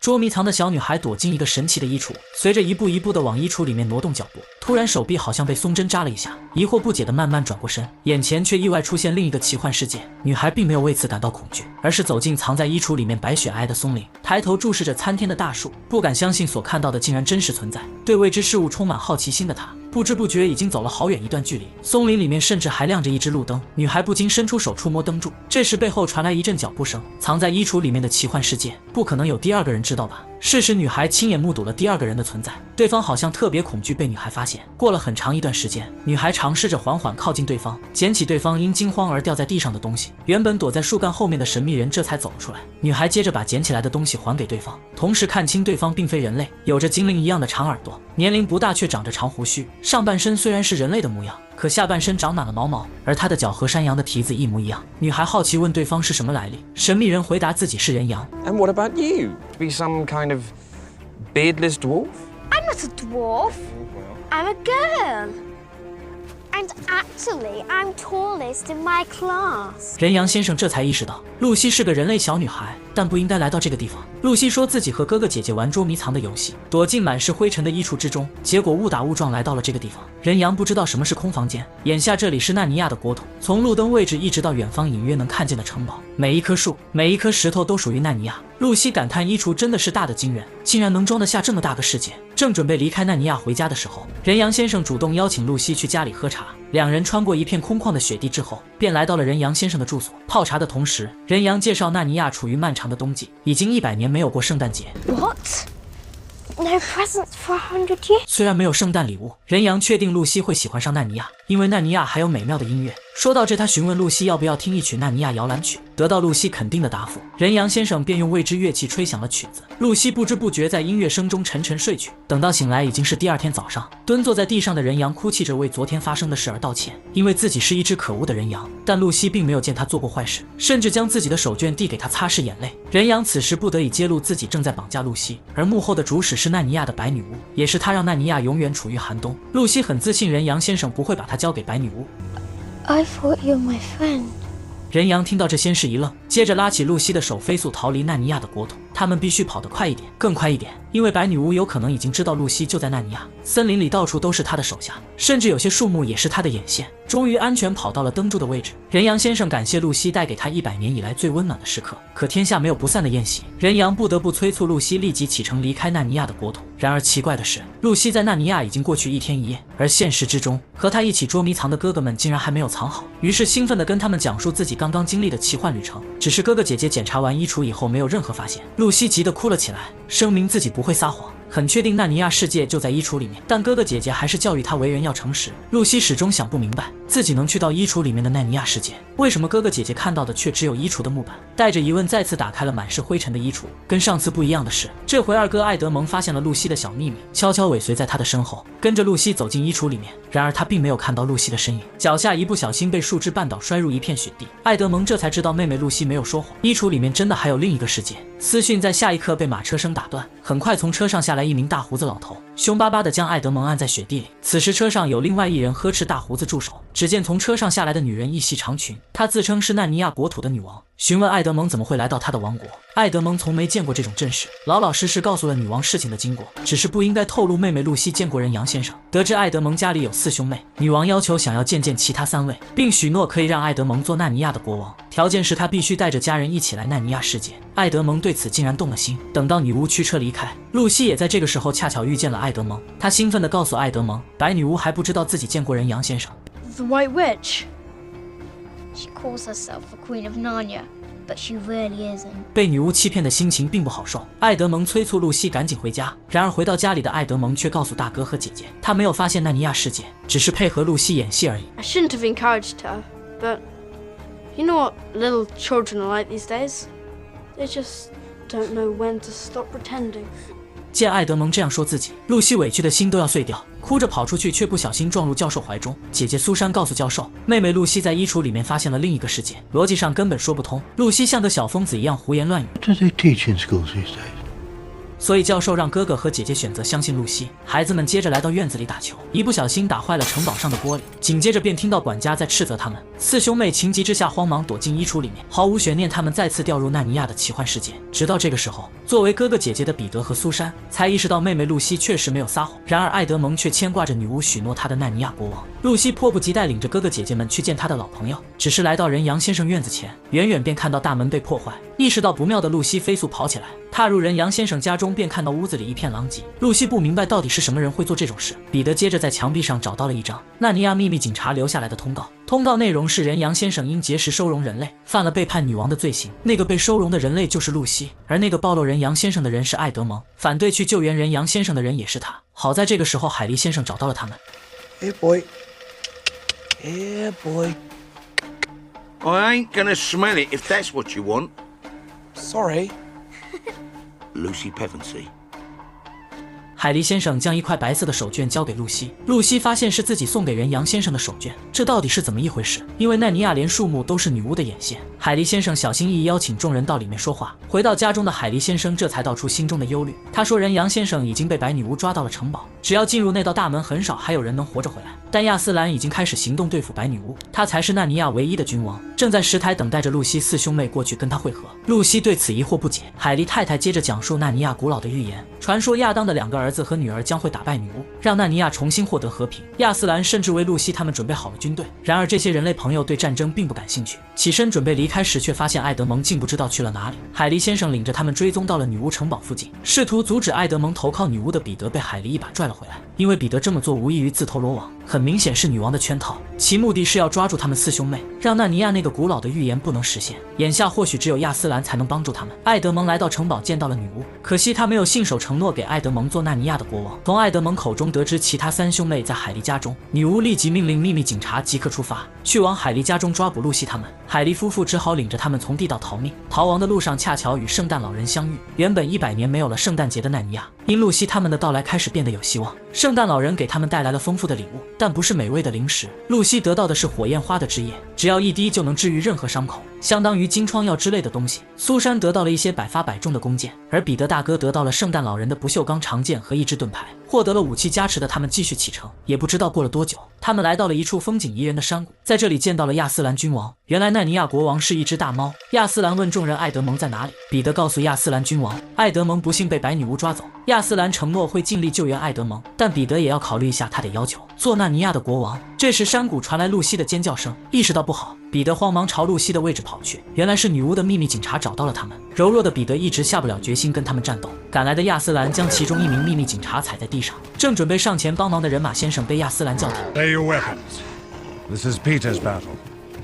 捉迷藏的小女孩躲进一个神奇的衣橱，随着一步一步的往衣橱里面挪动脚步，突然手臂好像被松针扎了一下，疑惑不解的慢慢转过身，眼前却意外出现另一个奇幻世界。女孩并没有为此感到恐惧，而是走进藏在衣橱里面白雪皑皑的松林，抬头注视着参天的大树，不敢相信所看到的竟然真实存在。对未知事物充满好奇心的她，不知不觉已经走了好远一段距离，松林里面甚至还亮着一只路灯。女孩不禁伸出手触摸灯柱，这时背后传来一阵脚步声。藏在衣橱里面的奇幻世界，不可能有第二个人知道吧？是时，女孩亲眼目睹了第二个人的存在，对方好像特别恐惧被女孩发现。过了很长一段时间，女孩尝试着缓缓靠近对方，捡起对方因惊慌而掉在地上的东西。原本躲在树干后面的神秘人这才走了出来。女孩接着把捡起来的东西还给对方，同时看清对方并非人类，有着精灵一样的长耳朵，年龄不大却长着长胡须，上半身虽然是人类的模样，可下半身长满了毛毛，而他的脚和山羊的蹄子一模一样。女孩好奇问对方是什么来历，神秘人回答自己是人羊。 And what about you? To be some kind of beardless dwarf? I'm not a dwarf. I'm a girl. And actually, I'm tallest in my class. 人羊先生这才意识到，露西是个人类小女孩，但不应该来到这个地方。露西说自己和哥哥姐姐玩捉迷藏的游戏，躲进满是灰尘的衣橱之中，结果误打误撞来到了这个地方。人羊不知道什么是空房间，眼下这里是纳尼亚的国土，从路灯位置一直到远方隐约能看见的城堡，每一棵树、每一颗石头都属于纳尼亚。露西感叹衣橱真的是大的惊人，竟然能装得下这么大个世界。正准备离开纳尼亚回家的时候，人羊先生主动邀请露西去家里喝茶。两人穿过一片空旷的雪地之后，便来到了人羊先生的住所。泡茶的同时，人羊介绍纳尼亚处于漫长的冬季，已经100年没有过圣诞节。 What? No presents for 100 years? 虽然没有圣诞礼物，人羊确定露西会喜欢上纳尼亚，因为纳尼亚还有美妙的音乐。说到这，他询问露西要不要听一曲纳尼亚摇篮曲，得到露西肯定的答复，人羊先生便用未知乐器吹响了曲子。露西不知不觉在音乐声中沉沉睡去，等到醒来已经是第二天早上。蹲坐在地上的人羊哭泣着为昨天发生的事而道歉，因为自己是一只可恶的人羊。但露西并没有见他做过坏事，甚至将自己的手绢递给他擦拭眼泪。人羊此时不得已揭露自己正在绑架露西，而幕后的主使是纳尼亚的白女巫，也是他让纳尼亚永远处于寒冬。露西很自信人羊先生不会把她交给白女巫。 I thought you were my friend. 人羊听到这先是一愣，接着拉起露西的手飞速逃离纳尼亚的国土。他们必须跑得快一点，更快一点，因为白女巫有可能已经知道露西就在纳尼亚。森林里到处都是她的手下，甚至有些树木也是她的眼线。终于安全跑到了灯柱的位置。人羊先生感谢露西带给他100年以来最温暖的时刻。可天下没有不散的宴席，人羊不得不催促露西立即启程离开纳尼亚的国土。然而奇怪的是，露西在纳尼亚已经过去1天1夜，而现实之中和他一起捉迷藏的哥哥们竟然还没有藏好。于是兴奋地跟他们讲述自己刚刚经历的奇幻旅程。只是哥哥姐姐检查完衣橱以后没有任何发现，露西急得哭了起来，声明自己不会撒谎，很确定纳尼亚世界就在衣橱里面。但哥哥姐姐还是教育她为人要诚实。露西始终想不明白，自己能去到衣橱里面的纳尼亚世界，为什么哥哥姐姐看到的却只有衣橱的木板？带着疑问再次打开了满是灰尘的衣橱。跟上次不一样的是，这回二哥艾德蒙发现了露西的小秘密，悄悄尾随在她的身后，跟着露西走进衣橱里面。然而他并没有看到露西的身影，脚下一不小心被树枝绊倒，摔入一片雪地。艾德蒙这才知道妹妹露西没有说谎，衣橱里面真的还有另一个世界。思绪在下一刻被马车声打断，很快从车上下来一名大胡子老头，凶巴巴地将艾德蒙按在雪地里。此时车上有另外一人呵斥大胡子助手。只见从车上下来的女人一袭长裙，她自称是纳尼亚国土的女王，询问艾德蒙怎么会来到她的王国。艾德蒙从没见过这种阵势，老老实实告诉了女王事情的经过，只是不应该透露妹妹露西见过人羊先生。得知艾德蒙家里有4兄妹，女王要求想要见见其他3位，并许诺可以让艾德蒙做纳尼亚的国王，条件是他必须带着家人一起来纳尼亚世界。艾德蒙对此竟然动了心。等到女巫驱车离开，露西也在这个时候恰巧遇见了艾德蒙。她兴奋地告诉艾德蒙，白女巫还不知道自己见过人羊先生。 The White Witch. She calls herself the Queen of Narnia, but she really isn't. 被女巫欺骗的心情并不好受，艾德蒙催促露西赶紧回家。然而回到家里的艾德蒙却告诉大哥和姐姐，他没有发现纳尼亚世界，只是配合露西演戏而已。I shouldn't have encouraged her, but you know what little children are like these days? They just don't know when to stop pretending. 见艾德蒙这样说自己，露西委屈的心都要碎掉，哭着跑出去，却不小心撞入教授怀中。姐姐苏珊告诉教授，妹妹露西在衣橱里面发现了另一个世界，逻辑上根本说不通。露西像个小疯子一样胡言乱语。 What do they teach in schools these days? 所以教授让哥哥和姐姐选择相信露西。孩子们接着来到院子里打球，一不小心打坏了城堡上的玻璃，紧接着便听到管家在斥责他们，四兄妹情急之下慌忙躲进衣橱里面，毫无悬念，他们再次掉入纳尼亚的奇幻世界。直到这个时候，作为哥哥姐姐的彼得和苏珊才意识到妹妹露西确实没有撒谎。然而艾德蒙却牵挂着女巫许诺他的纳尼亚国王。露西迫不及待领着哥哥姐姐们去见他的老朋友，只是来到人杨先生院子前，远远便看到大门被破坏。意识到不妙的露西飞速跑起来，踏入人杨先生家中，便看到屋子里一片狼藉。露西不明白到底是什么人会做这种事。彼得接着在墙壁上找到了一张纳尼亚秘密警察留下来的通告，通告内容是人杨先生因结识收容人类，犯了背叛女王的罪行。那个被收容的人类就是露西，而那个暴露人杨先生的人是艾德蒙，反对去救援人杨先生的人也是他。好在这个时候海莉先生找到了他们。 Here, boy. Here, boy. I ain't gonna smell it if that's what you want. Sorry. Lucy Pevensey. 海莉先生将一块白色的手绢交给露西，露西发现是自己送给人杨先生的手绢，这到底是怎么一回事？因为奈尼亚连树木都是女巫的眼线。海莉先生小心翼翼邀请众人到里面说话。回到家中的海莉先生这才道出心中的忧虑，他说人杨先生已经被白女巫抓到了城堡，只要进入那道大门，很少还有人能活着回来。但亚斯兰已经开始行动对付白女巫，他才是纳尼亚唯一的君王，正在石台等待着露西四兄妹过去跟他会合。露西对此疑惑不解。海莉太太接着讲述纳尼亚古老的预言，传说亚当的2个儿子和女儿将会打败女巫，让纳尼亚重新获得和平。亚斯兰甚至为露西他们准备好了军队。然而这些人类朋友对战争并不感兴趣，起身准备离开时，却发现艾德蒙竟不知道去了哪里。海莉先生领着他们追踪到了女巫城堡附近，试图阻止艾德蒙投靠女巫的彼得被海莉一把拽了回来。因为彼得这么做无异于自投罗网，很明显是女王的圈套，其目的是要抓住他们四兄妹，让纳尼亚那个古老的预言不能实现。眼下或许只有亚斯兰才能帮助他们。艾德蒙来到城堡见到了女巫，可惜他没有信守承诺给艾德蒙做纳尼亚的国王。从艾德蒙口中得知其他3兄妹在海莉家中，女巫立即命令秘密警察即刻出发，去往海莉家中抓捕露西他们。海莉夫妇只好领着他们从地道逃命。逃亡的路上恰巧与圣诞老人相遇。原本100年没有了圣诞节的奈尼亚，因露西他们的到来开始变得有希望。圣诞老人给他们带来了丰富的礼物，但不是美味的零食。露西得到的是火焰花的汁液，只要1滴就能治愈任何伤口，相当于金疮药之类的东西。苏珊得到了一些百发百中的弓箭，而彼得大哥得到了圣诞老人的不锈钢长剑和一支盾牌。获得了武器加持的他们继续启程。也不知道过了多久，他们来到了一处风景宜人的山谷，在这里见到了亚斯兰君王。原来奈尼亚国王是一只大猫。亚斯兰问众人艾德蒙在哪里，彼得告诉亚斯兰君王，艾德蒙不幸被白女巫抓走。亚斯兰承诺会尽力救援艾德蒙，但彼得也要考虑一下他的要求，做纳尼亚的国王。这时山谷传来露西的尖叫声，意识到不好，彼得慌忙朝露西的位置跑去。原来是女巫的秘密警察找到了他们。柔弱的彼得一直下不了决心跟他们战斗，赶来的亚斯兰将其中1名秘密警察踩在地上，正准备上前帮忙的人马先生被亚斯兰叫停。 Lay your weapons. This is Peter's battle.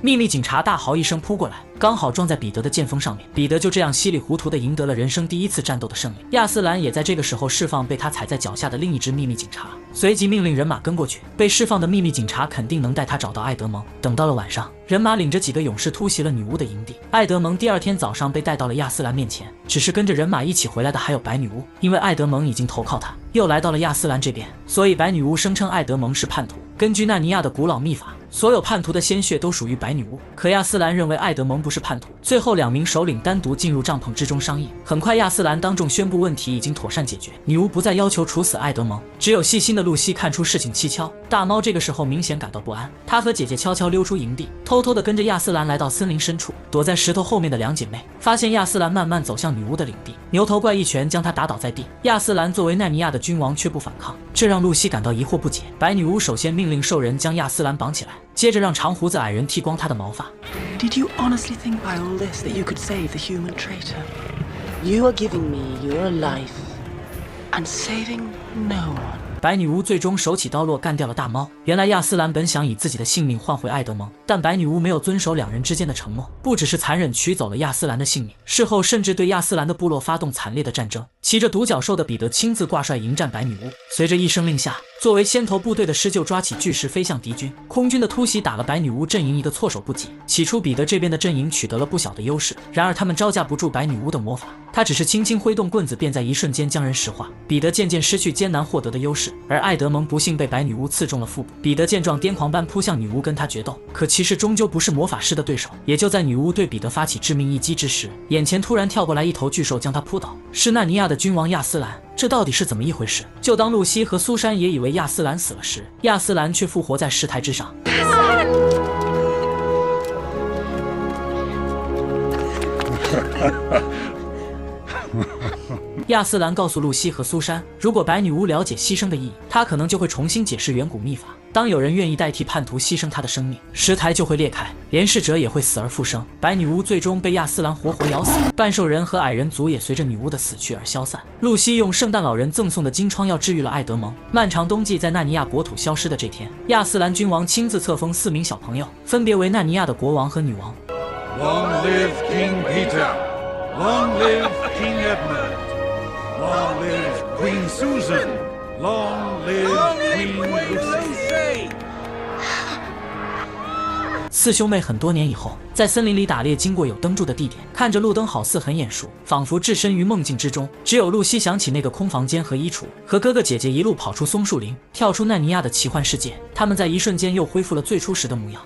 秘密警察大嚎一声扑过来，刚好撞在彼得的剑锋上面。彼得就这样稀里糊涂地赢得了人生第1次战斗的胜利。亚斯兰也在这个时候释放被他踩在脚下的另一只秘密警察，随即命令人马跟过去。被释放的秘密警察肯定能带他找到艾德蒙。等到了晚上，人马领着几个勇士突袭了女巫的营地。艾德蒙第2天早上被带到了亚斯兰面前，只是跟着人马一起回来的还有白女巫。因为艾德蒙已经投靠他，又来到了亚斯兰这边，所以白女巫声称艾德蒙是叛徒。根据纳尼亚的古老秘法，所有叛徒的鲜血都属于白女巫。可亚斯兰认为艾德蒙不是叛徒。最后2名首领单独进入帐篷之中商议。很快亚斯兰当众宣布问题已经妥善解决，女巫不再要求处死艾德蒙。只有细心的露西看出事情蹊跷。大猫这个时候明显感到不安，她和姐姐悄悄溜出营地，偷偷地跟着亚斯兰来到森林深处。躲在石头后面的2姐妹发现亚斯兰慢慢走向女巫的领地，牛头怪一拳将她打倒在地。亚斯兰作为奈尼亚的君王却不反抗，这让露西感到疑惑不解。白女巫首先命令兽人将亚斯兰绑起来，接着让长胡子矮人剃光他的毛发。 Did you honestly think by all this that you could save the human traitor? You are giving me your life and saving no one. 白女巫最终手起刀落干掉了大猫。原来亚斯兰本想以自己的性命换回艾德蒙，但白女巫没有遵守2人之间的承诺，不只是残忍取走了亚斯兰的性命，事后甚至对亚斯兰的部落发动惨烈的战争。骑着独角兽的彼得亲自挂帅迎战白女巫。随着一声令下，作为先头部队的狮鹫抓起巨石飞向敌军。空军的突袭打了白女巫阵营一个措手不及。起初彼得这边的阵营取得了不小的优势，然而他们招架不住白女巫的魔法，他只是轻轻挥动棍子，便在一瞬间将人石化。彼得渐渐失去艰难获得的优势，而艾德蒙不幸被白女巫刺中了腹部。彼得见状癫狂般扑向女巫跟他决斗，可其实终究不是魔法师的对手。也就在女巫对彼得发起致命一击之时，眼前突然跳过来一头巨兽将他扑倒，是纳尼亚的君王亚斯兰。这到底是怎么一回事？就当露西和苏珊也以为亚斯兰死了时，亚斯兰却复活在石台之上。亚斯兰告诉露西和苏珊，如果白女巫了解牺牲的意义，她可能就会重新解释远古秘法。当有人愿意代替叛徒牺牲他的生命，石台就会裂开，连逝者也会死而复生。白女巫最终被亚斯兰活活咬死，半兽人和矮人族也随着女巫的死去而消散。露西用圣诞老人赠送的金疮药治愈了艾德蒙。漫长冬季在纳尼亚国土消失的这天，亚斯兰君王亲自册封4名小朋友，分别为纳尼亚的国王和女王。Long live King Peter! Long live King Edmund! Long live Queen Susan! Long live Queen Lucy! 4兄妹很多年以后，在森林里打猎，经过有灯柱的地点，看着路灯好似很眼熟，仿佛置身于梦境之中。只有露西想起那个空房间和衣橱，和哥哥姐姐一路跑出松树林，跳出纳尼亚的奇幻世界。他们在一瞬间又恢复了最初时的模样。